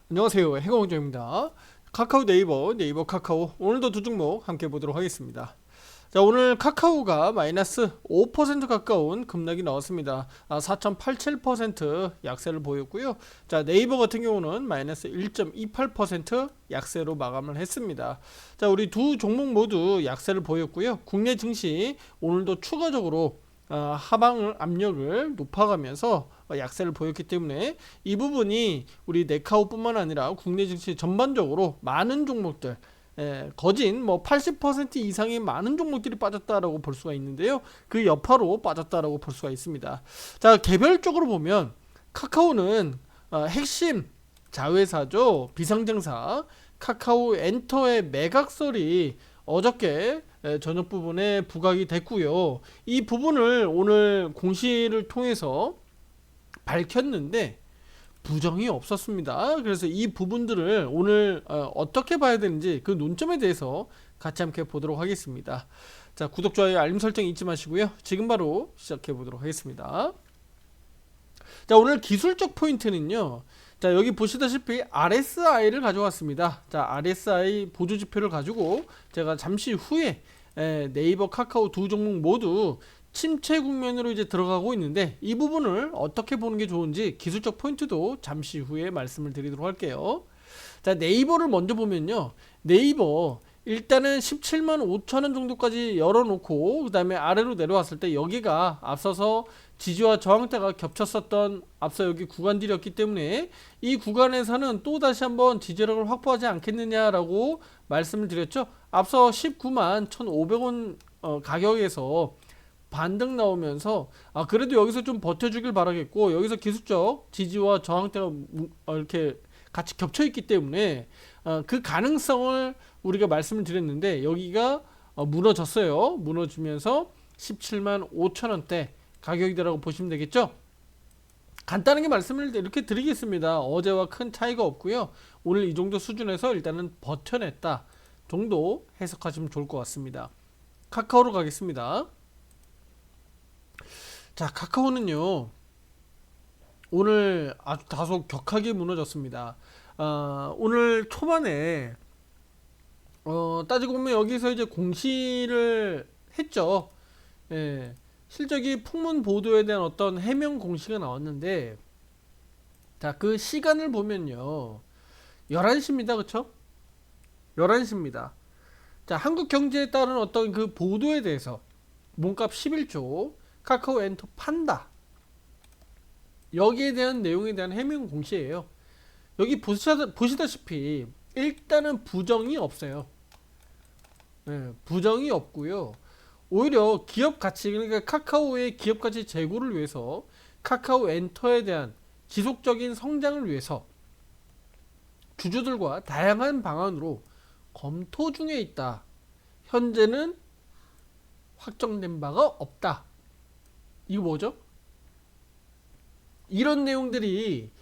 안녕하세요, 해공정입니다. 카카오 네이버 카카오 오늘도 두 종목 함께 보도록 하겠습니다. 자, 오늘 카카오가 마이너스 5% 가까운 급락이 나왔습니다. 4.87% 약세를 보였고요. 자, 네이버 같은 경우는 마이너스 1.28% 약세로 마감을 했습니다. 자, 우리 두 종목 모두 약세를 보였고요. 국내 증시 오늘도 추가적으로 하방 압력을 높아가면서 약세를 보였기 때문에 이 부분이 우리 네카오뿐만 아니라 국내 증시 전반적으로 많은 종목들 거진 뭐 80% 이상의 많은 종목들이 빠졌다라고 볼 수가 있는데요. 그 여파로 빠졌다라고 볼 수가 있습니다. 자, 개별적으로 보면 카카오는 핵심 자회사죠. 비상장사 카카오 엔터의 매각설이 어저께 저녁 부분에 부각이 됐고요. 이 부분을 오늘 공시를 통해서 밝혔는데 부정이 없었습니다. 그래서 이 부분들을 오늘 어떻게 봐야 되는지 그 논점에 대해서 같이 함께 보도록 하겠습니다. 자, 구독, 좋아요, 알림 설정 잊지 마시고요. 지금 바로 시작해 보도록 하겠습니다. 자, 오늘 기술적 포인트는요. 자, 여기 보시다시피 RSI를 가져왔습니다. 자, RSI 보조지표를 가지고 제가 잠시 후에 네이버, 카카오 두 종목 모두 침체 국면으로 이제 들어가고 있는데 이 부분을 어떻게 보는 게 좋은지 기술적 포인트도 잠시 후에 말씀을 드리도록 할게요. 자, 네이버를 먼저 보면요. 네이버 일단은 17만 5천 원 정도까지 열어놓고 그 다음에 아래로 내려왔을 때 여기가 앞서서 지지와 저항대가 겹쳤었던 앞서 여기 구간들이었기 때문에 이 구간에서는 또 다시 한번 지지력을 확보하지 않겠느냐라고 말씀을 드렸죠. 앞서 19만 1,500원 가격에서 반등 나오면서 그래도 여기서 좀 버텨주길 바라겠고 여기서 기술적 지지와 저항대가 이렇게 같이 겹쳐 있기 때문에 그 가능성을 우리가 말씀을 드렸는데 여기가 무너졌어요. 무너지면서 17만 5천 원대 가격이라고 보시면 되겠죠. 간단하게 말씀을 이렇게 드리겠습니다. 어제와 큰 차이가 없고요. 오늘 이 정도 수준에서 일단은 버텨냈다 정도 해석하시면 좋을 것 같습니다. 카카오로 가겠습니다. 자, 카카오는요 오늘 아주 다소 격하게 무너졌습니다. 오늘 초반에 따지고 보면 여기서 이제 공시를 했죠. 예, 실적이 풍문 보도에 대한 어떤 해명 공시가 나왔는데 자, 그 시간을 보면요 11시입니다. 그쵸? 11시입니다. 자, 한국 경제에 따른 어떤 그 보도에 대해서 몸값 11조 카카오 엔터 판다 여기에 대한 내용에 대한 해명 공시예요. 여기 보시다시피 일단은 부정이 없어요. 네, 부정이 없고요. 오히려 기업 가치 그러니까 카카오의 기업 가치 제고를 위해서 카카오 엔터에 대한 지속적인 성장을 위해서 주주들과 다양한 방안으로 검토 중에 있다. 현재는 확정된 바가 없다. 이거 뭐죠? 이런 내용들이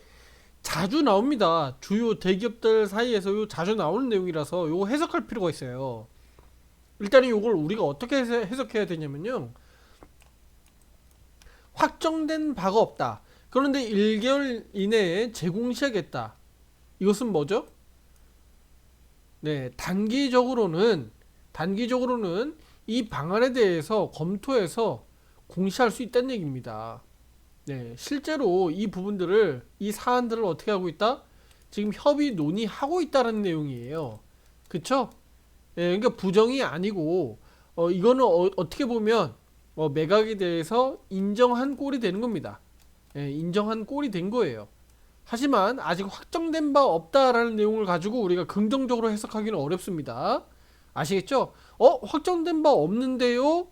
자주 나옵니다. 주요 대기업들 사이에서 자주 나오는 내용이라서 이거 해석할 필요가 있어요. 일단은 이걸 우리가 어떻게 해석해야 되냐면요. 확정된 바가 없다. 그런데 1개월 이내에 제공시하겠다. 이것은 뭐죠? 네, 단기적으로는 이 방안에 대해서 검토해서 공시할 수 있다는 얘기입니다. 네, 실제로 이 부분들을 이 사안들을 어떻게 하고 있다? 지금 협의 논의하고 있다는 내용이에요. 그쵸? 예, 그러니까 부정이 아니고 이거는 떻게 보면 매각에 대해서 인정한 꼴이 되는 겁니다. 예, 인정한 꼴이 된 거예요. 하지만 아직 확정된 바 없다라는 내용을 가지고 우리가 긍정적으로 해석하기는 어렵습니다. 아시겠죠? 확정된 바 없는데요?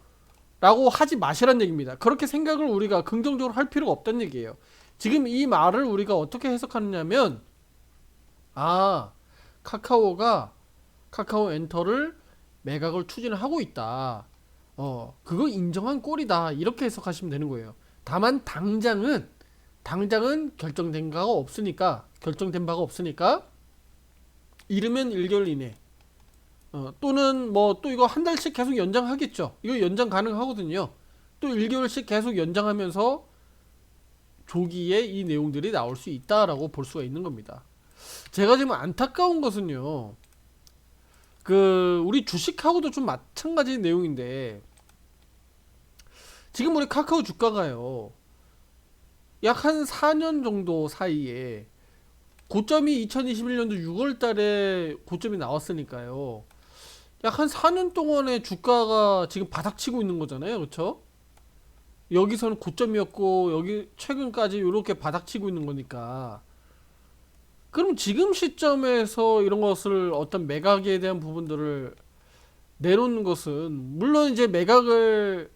라고 하지 마시란 얘기입니다. 그렇게 생각을 우리가 긍정적으로 할 필요가 없다는 얘기예요. 지금 이 말을 우리가 어떻게 해석하느냐면 카카오가 카카오 엔터를 매각을 추진하고 있다. 그거 인정한 꼴이다. 이렇게 해석하시면 되는 거예요. 다만 당장은 결정된 바가 없으니까 이르면 1개월 이내 또는 뭐 또 이거 한 달씩 계속 연장하겠죠. 이거 연장 가능하거든요. 또 1개월씩 계속 연장하면서 조기에 이 내용들이 나올 수 있다라고 볼 수가 있는 겁니다. 제가 지금 안타까운 것은요, 우리 주식하고도 좀 마찬가지 내용인데, 지금 우리 카카오 주가가요, 약 한 4년 정도 사이에 고점이 2021년도 6월 달에 고점이 나왔으니까요. 약 한 4년 동안의 주가가 지금 바닥치고 있는 거잖아요. 그쵸? 여기서는 고점이었고, 여기 최근까지 이렇게 바닥치고 있는 거니까. 그럼 지금 시점에서 이런 것을 어떤 매각에 대한 부분들을 내놓는 것은, 물론 이제 매각을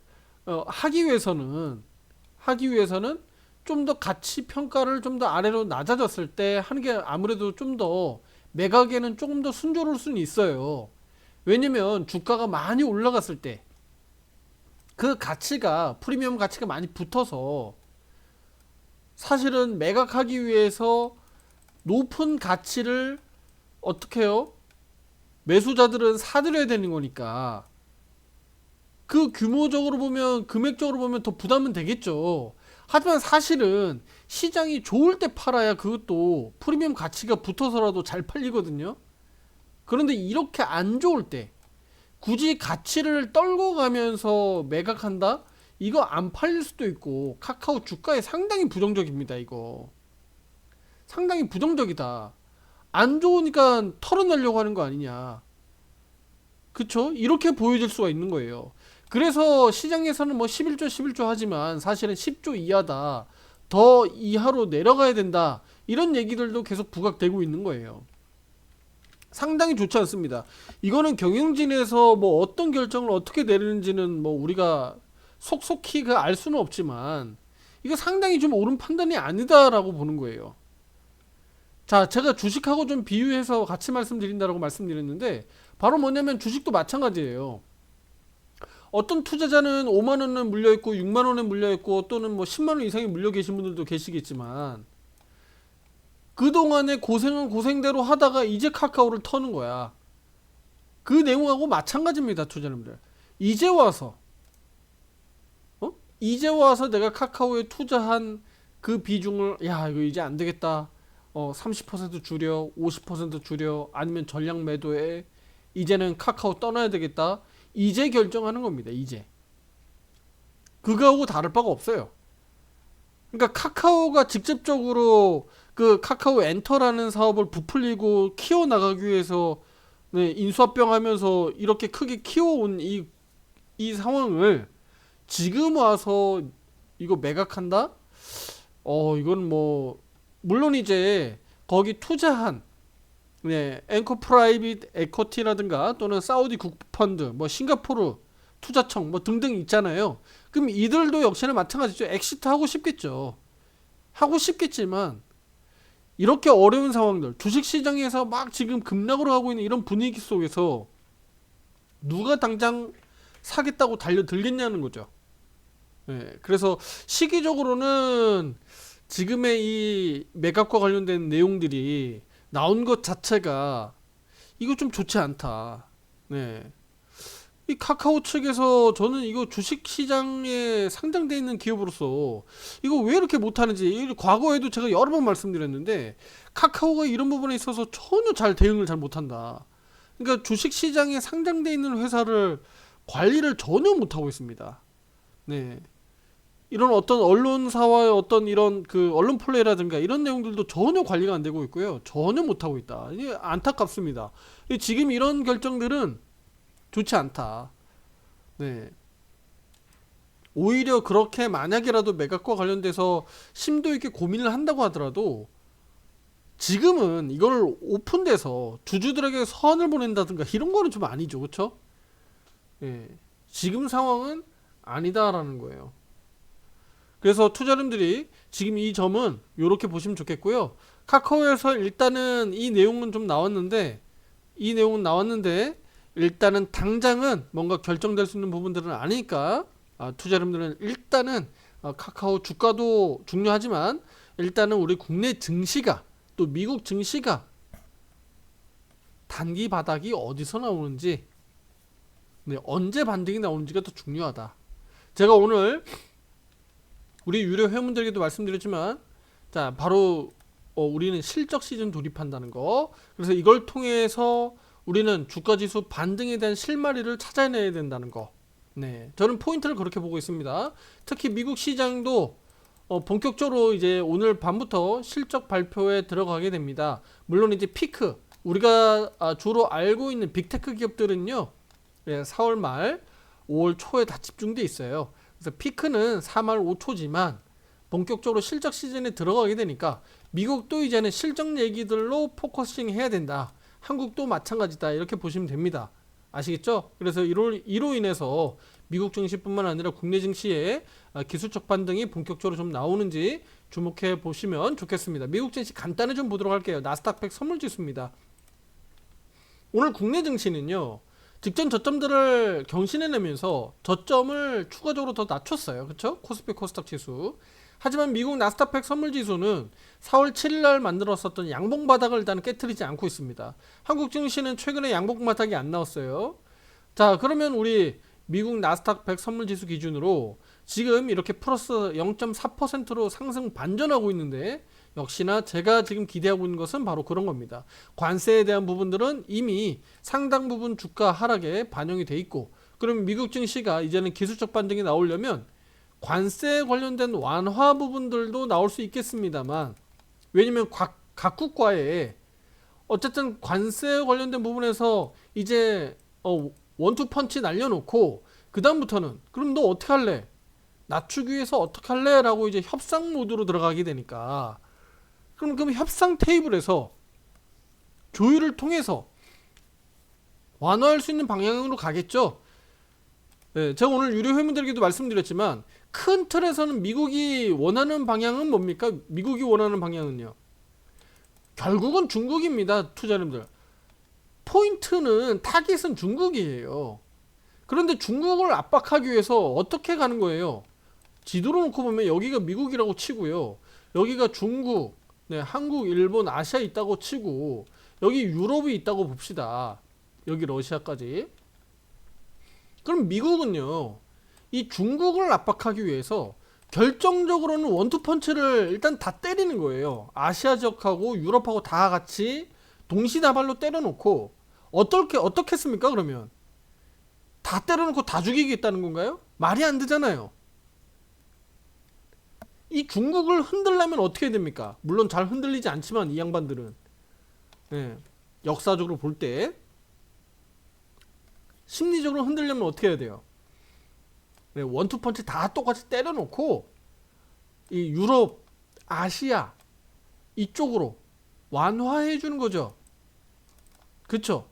하기 위해서는 좀 더 가치 평가를 좀 더 아래로 낮아졌을 때 하는 게 아무래도 좀 더 매각에는 조금 더 순조로울 수는 있어요. 왜냐면 주가가 많이 올라갔을 때 그 가치가, 프리미엄 가치가 많이 붙어서 사실은 매각하기 위해서 높은 가치를 어떻게 해요? 매수자들은 사들여야 되는 거니까 그 규모적으로 보면, 금액적으로 보면 더 부담은 되겠죠. 하지만 사실은 시장이 좋을 때 팔아야 그것도 프리미엄 가치가 붙어서라도 잘 팔리거든요. 그런데 이렇게 안 좋을 때 굳이 가치를 떨고 가면서 매각한다? 이거 안 팔릴 수도 있고, 카카오 주가에 상당히 부정적입니다. 이거 상당히 부정적이다. 안 좋으니까 털어내려고 하는 거 아니냐. 그쵸? 이렇게 보여질 수가 있는 거예요. 그래서 시장에서는 뭐 11조 하지만 사실은 10조 이하다, 더 이하로 내려가야 된다, 이런 얘기들도 계속 부각되고 있는 거예요. 상당히 좋지 않습니다. 이거는 경영진에서 뭐 어떤 결정을 어떻게 내리는지는 뭐 우리가 속속히 알 수는 없지만, 이거 상당히 좀 옳은 판단이 아니다라고 보는 거예요. 자, 제가 주식하고 좀 비유해서 같이 말씀드린다라고 말씀드렸는데, 바로 뭐냐면 주식도 마찬가지예요. 어떤 투자자는 5만원에 물려있고 6만원에 물려있고 또는 뭐 10만원 이상에 물려 계신 분들도 계시겠지만, 그동안에 고생은 고생대로 하다가 이제 카카오를 터는 거야. 그 내용하고 마찬가지입니다. 투자자님들, 이제 와서 이제 와서 내가 카카오에 투자한 그 비중을, 야 이거 이제 안 되겠다, 30% 줄여, 50% 줄여, 아니면 전량 매도해, 이제는 카카오 떠나야 되겠다, 이제 결정하는 겁니다. 이제 그거하고 다를 바가 없어요. 그러니까 카카오가 직접적으로 그 카카오 엔터라는 사업을 부풀리고 키워나가기 위해서, 네, 인수합병 하면서 이렇게 크게 키워온 이 상황을 지금 와서 이거 매각한다? 이건 뭐, 물론 이제 거기 투자한, 네, 앵커 프라이빗 에쿼티라든가 또는 사우디 국부펀드, 뭐 싱가포르 투자청 뭐 등등 있잖아요. 그럼 이들도 역시나 마찬가지죠. 엑시트 하고 싶겠죠. 하고 싶겠지만, 이렇게 어려운 상황들, 주식시장에서 막 지금 급락으로 하고 있는 이런 분위기 속에서 누가 당장 사겠다고 달려들겠냐는 거죠. 네, 그래서 시기적으로는 지금의 이 매각과 관련된 내용들이 나온 것 자체가 이거 좀 좋지 않다. 네. 이 카카오 측에서 저는 이거 주식시장에 상장되어 있는 기업으로서 이거 왜 이렇게 못하는지, 과거에도 제가 여러 번 말씀드렸는데, 카카오가 이런 부분에 있어서 전혀 대응을 잘 못한다. 그러니까 주식시장에 상장되어 있는 회사를 관리를 전혀 못하고 있습니다. 네. 이런 어떤 언론사와의 어떤 이런 언론 플레이라든가 이런 내용들도 전혀 관리가 안 되고 있고요. 전혀 못하고 있다. 이게 안타깝습니다. 지금 이런 결정들은 좋지 않다. 네. 오히려 그렇게 만약이라도 매각과 관련돼서 심도 있게 고민을 한다고 하더라도, 지금은 이걸 오픈돼서 주주들에게 서한을 보낸다든가 이런 거는 좀 아니죠. 그쵸? 예. 지금 상황은 아니다라는 거예요. 그래서 투자자님들이 지금 이 점은 이렇게 보시면 좋겠고요. 카카오에서 일단은 이 내용은 나왔는데 일단은 당장은 뭔가 결정될 수 있는 부분들은 아니니까, 투자자님들은 일단은 카카오 주가도 중요하지만 일단은 우리 국내 증시가, 또 미국 증시가 단기 바닥이 어디서 나오는지, 네, 언제 반등이 나오는지가 더 중요하다. 제가 오늘 우리 유료 회원분들에게도 말씀드렸지만, 자, 바로 우리는 실적 시즌 돌입한다는 거. 그래서 이걸 통해서 우리는 주가지수 반등에 대한 실마리를 찾아내야 된다는 거. 네, 저는 포인트를 그렇게 보고 있습니다. 특히 미국 시장도 본격적으로 이제 오늘 밤부터 실적 발표에 들어가게 됩니다. 물론 이제 피크, 우리가 주로 알고 있는 빅테크 기업들은요, 4월 말 5월 초에 다 집중돼 있어요. 그래서 피크는 3월 5초지만 본격적으로 실적 시즌에 들어가게 되니까 미국도 이제는 실적 얘기들로 포커싱 해야 된다. 한국도 마찬가지다. 이렇게 보시면 됩니다. 아시겠죠? 그래서 이로 인해서 미국 증시뿐만 아니라 국내 증시에 기술적 반등이 본격적으로 좀 나오는지 주목해 보시면 좋겠습니다. 미국 증시 간단히 좀 보도록 할게요. 나스닥 100 선물지수입니다. 오늘 국내 증시는요, 직전 저점들을 경신해내면서 저점을 추가적으로 더 낮췄어요. 그쵸? 코스피 코스닥 지수. 하지만 미국 나스닥 100 선물지수는 4월 7일날 만들었었던 양봉 바닥을 일단 깨트리지 않고 있습니다. 한국 증시는 최근에 양봉 바닥이 안 나왔어요. 자, 그러면 우리 미국 나스닥 100 선물지수 기준으로 지금 이렇게 플러스 0.4%로 상승 반전하고 있는데, 역시나 제가 지금 기대하고 있는 것은 바로 그런 겁니다. 관세에 대한 부분들은 이미 상당 부분 주가 하락에 반영이 돼 있고, 그럼 미국 증시가 이제는 기술적 반등이 나오려면 관세에 관련된 완화 부분들도 나올 수 있겠습니다만, 왜냐면 각 국가에 어쨌든 관세에 관련된 부분에서 이제 원투 펀치 날려놓고 그 다음부터는 그럼 너 어떻게 할래? 낮추기 위해서 어떻게 할래? 라고 이제 협상 모드로 들어가게 되니까, 그럼 협상 테이블에서 조율을 통해서 완화할 수 있는 방향으로 가겠죠. 네, 제가 오늘 유료 회원들에게도 말씀드렸지만 큰 틀에서는 미국이 원하는 방향은 뭡니까? 미국이 원하는 방향은요, 결국은 중국입니다. 투자자님들, 포인트는 타깃은 중국이에요. 그런데 중국을 압박하기 위해서 어떻게 가는 거예요? 지도로 놓고 보면 여기가 미국이라고 치고요, 여기가 중국, 네, 한국, 일본, 아시아 있다고 치고 여기 유럽이 있다고 봅시다. 여기 러시아까지. 그럼 미국은요, 이 중국을 압박하기 위해서 결정적으로는 원투펀치를 일단 다 때리는 거예요. 아시아 지역하고 유럽하고 다 같이 동시다발로 때려놓고 어떻게 했습니까? 그러면 다 때려놓고 다 죽이겠다는 건가요? 말이 안 되잖아요. 이 중국을 흔들려면 어떻게 됩니까? 물론 잘 흔들리지 않지만 이 양반들은, 네, 역사적으로 볼 때 심리적으로 흔들려면 어떻게 해야 돼요? 네, 원투펀치 다 똑같이 때려놓고 이 유럽, 아시아 이쪽으로 완화해 주는 거죠. 그쵸?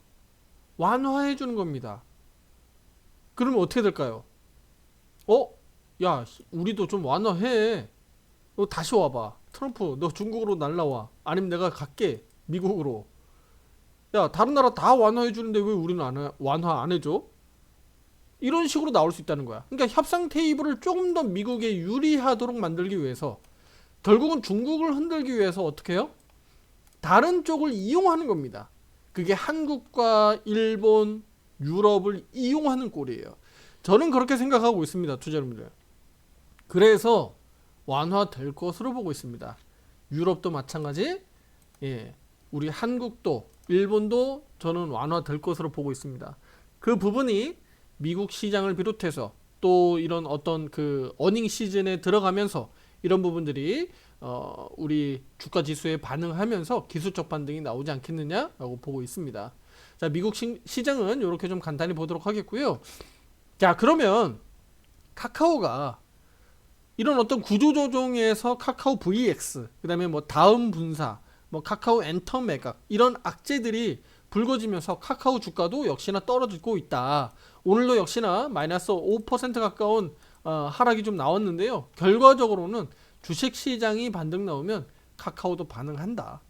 완화해 주는 겁니다. 그러면 어떻게 될까요? 야, 우리도 좀 완화해. 너 다시 와봐. 트럼프, 너 중국으로 날라와. 아니면 내가 갈게. 미국으로. 야, 다른 나라 다 완화해 주는데 왜 우리는 완화 안 해줘? 이런 식으로 나올 수 있다는 거야. 그러니까 협상 테이블을 조금 더 미국에 유리하도록 만들기 위해서, 결국은 중국을 흔들기 위해서 어떻게 해요? 다른 쪽을 이용하는 겁니다. 그게 한국과 일본, 유럽을 이용하는 꼴이에요. 저는 그렇게 생각하고 있습니다, 투자자분들. 그래서 완화될 것으로 보고 있습니다. 유럽도 마찬가지, 예, 우리 한국도, 일본도 저는 완화될 것으로 보고 있습니다. 그 부분이 미국 시장을 비롯해서 또 이런 어떤 그 어닝 시즌에 들어가면서 이런 부분들이 우리 주가 지수에 반응하면서 기술적 반등이 나오지 않겠느냐라고 보고 있습니다. 자, 미국 시장은 이렇게 좀 간단히 보도록 하겠고요. 자, 그러면 카카오가 이런 어떤 구조조정에서 카카오 VX, 그 다음에 뭐 다음 분사, 뭐 카카오 엔터 매각, 이런 악재들이 불거지면서 카카오 주가도 역시나 떨어지고 있다. 오늘도 역시나 마이너스 5% 가까운 하락이 좀 나왔는데요. 결과적으로는 주식시장이 반등 나오면 카카오도 반응한다.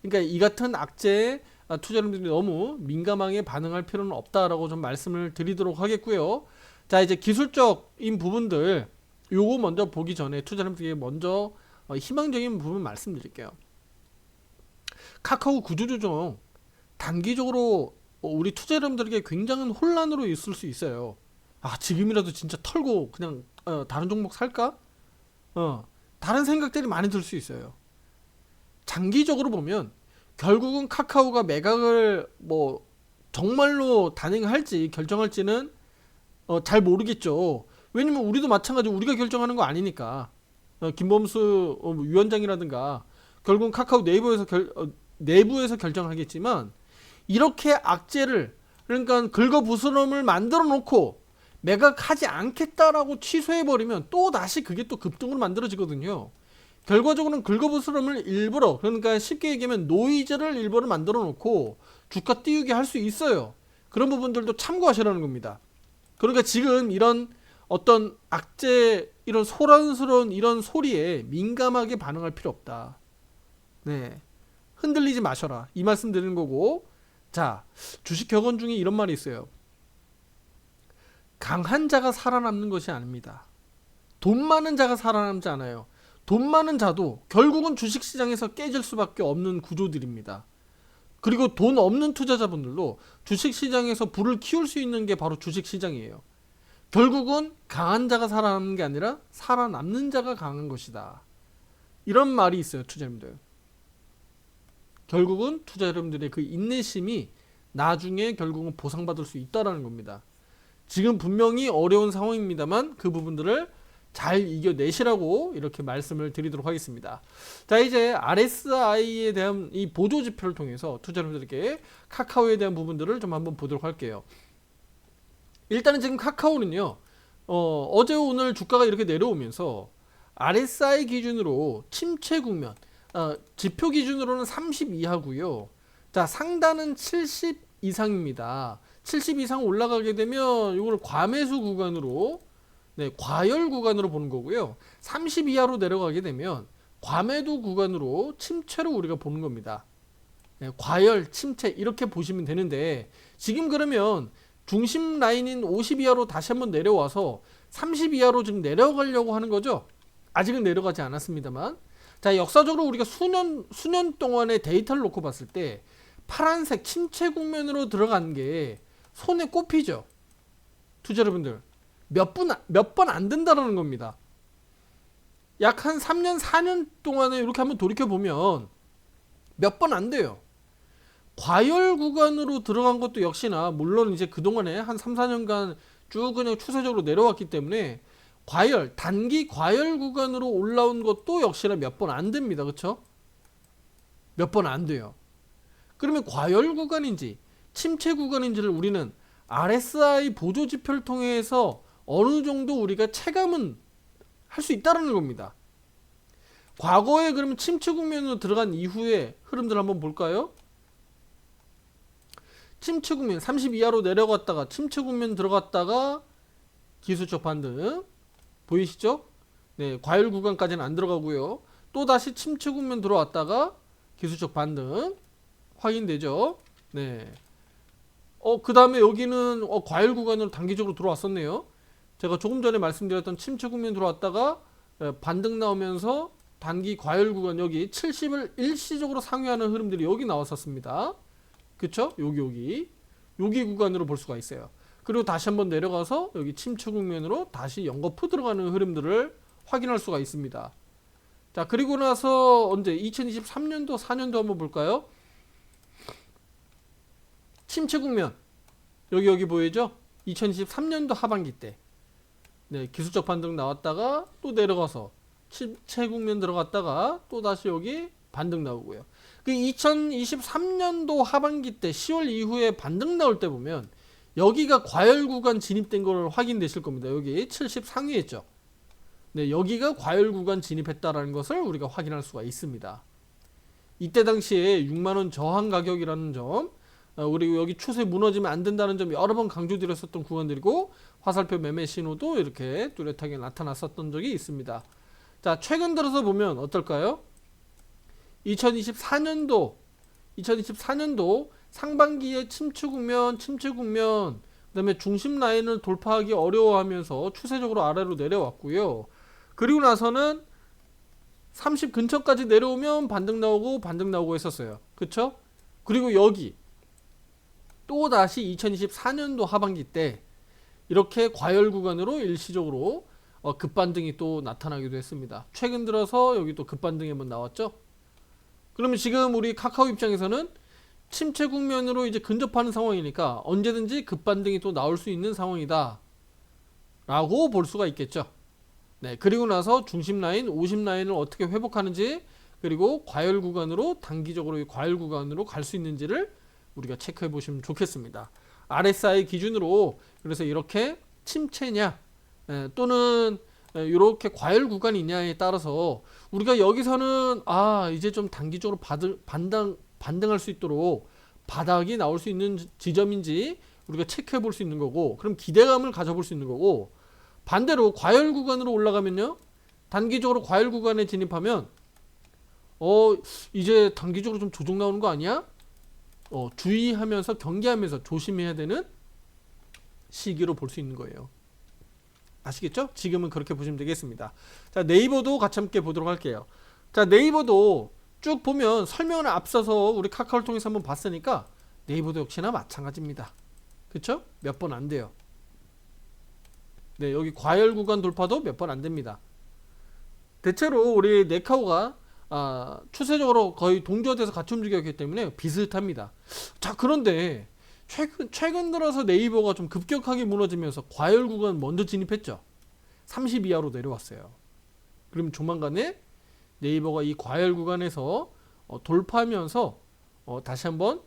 그러니까 이 같은 악재에 투자자분들이 너무 민감하게 반응할 필요는 없다라고 좀 말씀을 드리도록 하겠고요. 자, 이제 기술적인 부분들 요거 먼저 보기 전에 투자자분들에게 먼저 희망적인 부분 말씀드릴게요. 카카오 구조조정 단기적으로 우리 투자자분들에게 굉장한 혼란으로 있을 수 있어요. 아, 지금이라도 진짜 털고 그냥 다른 종목 살까? 다른 생각들이 많이 들 수 있어요. 장기적으로 보면 결국은 카카오가 매각을 뭐 정말로 단행할지 결정할지는 잘 모르겠죠. 왜냐면 우리도 마찬가지로 우리가 결정하는 거 아니니까. 김범수 위원장이라든가 결국은 카카오 내부에서 결정하겠지만, 이렇게 악재를, 그러니까 긁어부스럼을 만들어 놓고 매각하지 않겠다라고 취소해 버리면 또 다시 그게 또 급등으로 만들어지거든요. 결과적으로는 긁어부스럼을 일부러, 그러니까 쉽게 얘기하면 노이즈를 일부러 만들어 놓고 주가 띄우게 할 수 있어요. 그런 부분들도 참고하시라는 겁니다. 그러니까 지금 이런 어떤 악재, 이런 소란스러운 이런 소리에 민감하게 반응할 필요 없다. 네, 흔들리지 마셔라, 이 말씀 드리는 거고. 자, 주식 격언 중에 이런 말이 있어요. 강한 자가 살아남는 것이 아닙니다. 돈 많은 자가 살아남지 않아요. 돈 많은 자도 결국은 주식시장에서 깨질 수밖에 없는 구조들입니다. 그리고 돈 없는 투자자분들도 주식시장에서 불을 키울 수 있는 게 바로 주식시장이에요. 결국은 강한 자가 살아남는 게 아니라 살아남는 자가 강한 것이다. 이런 말이 있어요, 투자자님들. 결국은 투자 여러분들의 그 인내심이 나중에 결국은 보상받을 수 있다는 겁니다. 지금 분명히 어려운 상황입니다만 그 부분들을 잘 이겨내시라고 이렇게 말씀을 드리도록 하겠습니다. 자, 이제 RSI에 대한 이 보조 지표를 통해서 투자자분들에게 카카오에 대한 부분들을 좀 한번 보도록 할게요. 일단은 지금 카카오는요, 어제 오늘 주가가 이렇게 내려오면서 RSI 기준으로 침체 국면, 지표 기준으로는 30 이하고요. 자, 상단은 70 이상입니다. 70 이상 올라가게 되면 이걸 과매수 구간으로, 네, 과열 구간으로 보는 거고요. 30 이하로 내려가게 되면 과매도 구간으로 침체로 우리가 보는 겁니다. 네, 과열, 침체 이렇게 보시면 되는데, 지금 그러면 중심 라인인 50 이하로 다시 한번 내려와서 30 이하로 지금 내려가려고 하는 거죠. 아직은 내려가지 않았습니다만. 자, 역사적으로 우리가 수년 동안의 데이터를 놓고 봤을 때 파란색 침체 국면으로 들어간 게 손에 꼽히죠. 투자 여러분들, 몇 번 안 된다라는 겁니다. 약 한 3년 4년 동안에 이렇게 한번 돌이켜 보면 몇 번 안 돼요. 과열 구간으로 들어간 것도 역시나, 물론 이제 그동안에 한 3, 4년간 쭉 그냥 추세적으로 내려왔기 때문에 과열, 단기 과열 구간으로 올라온 것도 역시나 몇 번 안 됩니다. 그쵸? 몇 번 안 돼요. 그러면 과열 구간인지 침체 구간인지를 우리는 RSI 보조 지표를 통해서 어느 정도 우리가 체감은 할 수 있다는 겁니다. 과거에 그러면 침체 국면으로 들어간 이후에 흐름들 한번 볼까요? 침체 국면 30 이하로 내려갔다가 침체 국면 들어갔다가 기술적 반등 보이시죠? 네, 과열 구간까지는 안 들어가고요. 또 다시 침체 국면 들어왔다가 기술적 반등 확인되죠? 네. 그 다음에 여기는 과열 구간으로 단기적으로 들어왔었네요. 제가 조금 전에 말씀드렸던 침체 국면 들어왔다가 반등 나오면서 단기 과열 구간, 여기 70을 일시적으로 상회하는 흐름들이 여기 나왔었습니다. 그쵸? 여기 구간으로 볼 수가 있어요. 그리고 다시 한번 내려가서 여기 침체 국면으로 다시 연거푸 들어가는 흐름들을 확인할 수가 있습니다. 자, 그리고 나서 언제 2023년도 4년도 한번 볼까요? 침체 국면 여기 보이죠? 2023년도 하반기 때, 네, 기술적 반등 나왔다가 또 내려가서 침체 국면 들어갔다가 또 다시 여기 반등 나오고요. 그 2023년도 하반기 때 10월 이후에 반등 나올 때 보면 여기가 과열 구간 진입된 걸 확인되실 겁니다. 여기 70 상위했죠. 네, 여기가 과열 구간 진입했다라는 것을 우리가 확인할 수가 있습니다. 이때 당시에 6만원 저항 가격이라는 점, 그리고 여기 추세 무너지면 안 된다는 점 여러 번 강조드렸었던 구간들이고, 화살표 매매 신호도 이렇게 뚜렷하게 나타났었던 적이 있습니다. 자, 최근 들어서 보면 어떨까요? 2024년도 상반기에 침체 국면, 그 다음에 중심 라인을 돌파하기 어려워하면서 추세적으로 아래로 내려왔고요. 그리고 나서는 30 근처까지 내려오면 반등 나오고 했었어요. 그쵸? 그리고 여기 또 다시 2024년도 하반기 때 이렇게 과열 구간으로 일시적으로 급반등이 또 나타나기도 했습니다. 최근 들어서 여기 또 급반등이 한번 나왔죠. 그러면 지금 우리 카카오 입장에서는 침체 국면으로 이제 근접하는 상황이니까 언제든지 급반등이 또 나올 수 있는 상황이다 라고 볼 수가 있겠죠. 네, 그리고 나서 중심 라인, 50 라인을 어떻게 회복하는지, 그리고 과열 구간으로 단기적으로 이 과열 구간으로 갈 수 있는지를 우리가 체크해 보시면 좋겠습니다. RSI 기준으로 그래서 이렇게 침체냐 또는 이렇게 과열 구간이 있냐에 따라서 우리가 여기서는 이제 좀 단기적으로 반등할 수 있도록 바닥이 나올 수 있는 지점인지 우리가 체크해 볼 수 있는 거고, 그럼 기대감을 가져볼 수 있는 거고, 반대로 과열 구간으로 올라가면요, 단기적으로 과열 구간에 진입하면 이제 단기적으로 좀 조정 나오는 거 아니야? 주의하면서 경계하면서 조심해야 되는 시기로 볼 수 있는 거예요. 아시겠죠? 지금은 그렇게 보시면 되겠습니다. 자, 네이버도 같이 함께 보도록 할게요. 자, 네이버도 쭉 보면 설명을 앞서서 우리 카카오를 통해서 한번 봤으니까 네이버도 역시나 마찬가지입니다. 그쵸? 몇 번 안 돼요. 네, 여기 과열 구간 돌파도 몇 번 안 됩니다. 대체로 우리 네카오가 추세적으로 거의 동조돼서 같이 움직였기 때문에 비슷합니다. 자, 그런데 최근 들어서 네이버가 좀 급격하게 무너지면서 과열 구간 먼저 진입했죠. 30 이하로 내려왔어요. 그럼 조만간에 네이버가 이 과열 구간에서 돌파하면서 다시 한번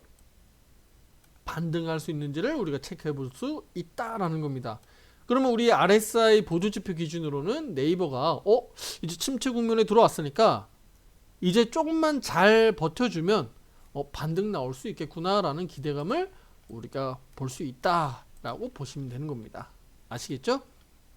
반등할 수 있는지를 우리가 체크해 볼 수 있다라는 겁니다. 그러면 우리 RSI 보조지표 기준으로는 네이버가 이제 침체 국면에 들어왔으니까 이제 조금만 잘 버텨주면 반등 나올 수 있겠구나라는 기대감을 우리가 볼 수 있다라고 보시면 되는 겁니다. 아시겠죠?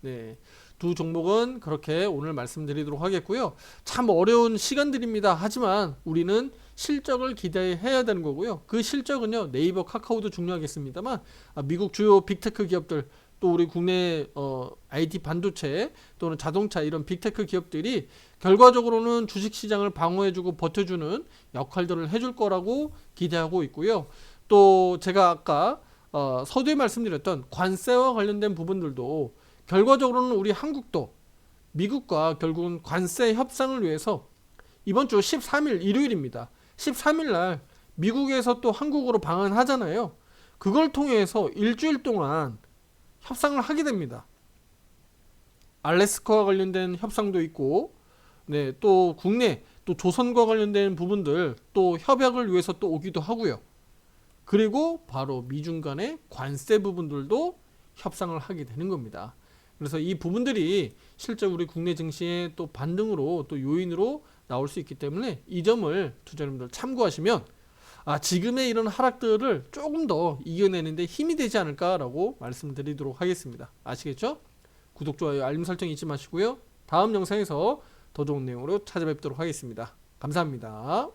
네, 두 종목은 그렇게 오늘 말씀드리도록 하겠고요. 참 어려운 시간들입니다. 하지만 우리는 실적을 기대해야 되는 거고요. 그 실적은요, 네이버, 카카오도 중요하겠습니다만 미국 주요 빅테크 기업들, 또 우리 국내 IT 반도체 또는 자동차 이런 빅테크 기업들이 결과적으로는 주식시장을 방어해주고 버텨주는 역할들을 해줄 거라고 기대하고 있고요. 또 제가 아까 서두에 말씀드렸던 관세와 관련된 부분들도 결과적으로는 우리 한국도 미국과 결국은 관세 협상을 위해서 이번 주 13일 일요일입니다. 13일 날 미국에서 또 한국으로 방한하잖아요. 그걸 통해서 일주일 동안 협상을 하게 됩니다. 알래스카와 관련된 협상도 있고, 네, 또 국내 또 조선과 관련된 부분들 또 협약을 위해서 또 오기도 하고요. 그리고 바로 미중 간의 관세 부분들도 협상을 하게 되는 겁니다. 그래서 이 부분들이 실제 우리 국내 증시의 또 반등으로 또 요인으로 나올 수 있기 때문에 이 점을 투자자님들 참고하시면 지금의 이런 하락들을 조금 더 이겨내는데 힘이 되지 않을까라고 말씀드리도록 하겠습니다. 아시겠죠? 구독, 좋아요, 알림 설정 잊지 마시고요. 다음 영상에서 더 좋은 내용으로 찾아뵙도록 하겠습니다. 감사합니다.